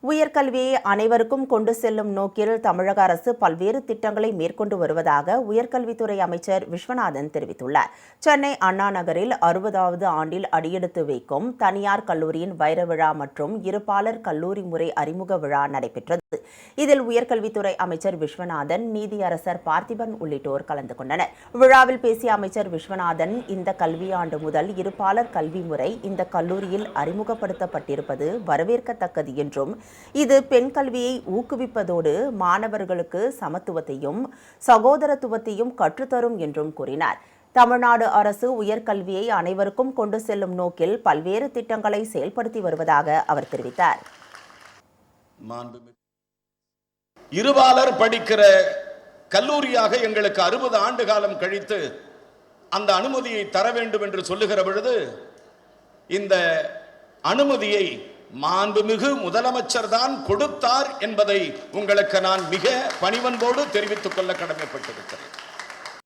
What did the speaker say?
உயர்கல்வியை அனைவருக்கும் கொண்டு செல்லும் நோக்கில் தமிழக அரசு பல்வேறு திட்டங்களை மேற்கொண்டு வருவதாக உயர்கல்வித்துறை அமைச்சர் விஸ்வநாதன் தெரிவித்துள்ளார். சென்னை அண்ணா நகரில் 60வது ஆண்டில் அடியெடுத்து வைக்கும் தனியார் கல்லூரியின் வைர விழா மற்றும் இருபாலர் கல்லூரி முறை அறிமுக விழா நடைபெற்றது. இதில் உயர்கல்வித்துறை அமைச்சர் விஸ்வநாதன், நீதியரசர் பார்த்திபன் உள்ளிட்டோர் கலந்து கொண்டனர். விழாவில் பேசிய அமைச்சர் விஸ்வநாதன், இந்த கல்வியாண்டு முதல் இருபாலர் கல்வி முறை இந்த கல்லூரியில் அறிமுகப்படுத்தப்பட்டிருப்பது வரவேற்கத்தக்கது என்றும், இது பெண் கல்வியை ஊக்குவிப்பதோடு மாணவர்களுக்கு சமத்துவத்தையும் சகோதரத்துவத்தையும் கற்றுத்தரும் என்றும் கூறினார். தமிழ்நாடு அரசு உயர்கல்வியை அனைவருக்கும் கொண்டு செல்லும் நோக்கில் பல்வேறு திட்டங்களை செயல்படுத்தி வருவதாக அவர் தெரிவித்தார். இருபாலர் படிக்கிற கல்லூரியாக எங்களுக்கு 60 ஆண்டு காலம் கழித்து அந்த அனுமதியை தர வேண்டும் என்று சொல்லுகிற பொழுது, இந்த அனுமதியை மாண்புமிகு முதலமைச்சர் தான் கொடுத்தார் என்பதை உங்களுக்கு நான் மிக பணிவன்போடு தெரிவித்துக் கொள்ள கடமைப்பட்டிருக்கிறேன்.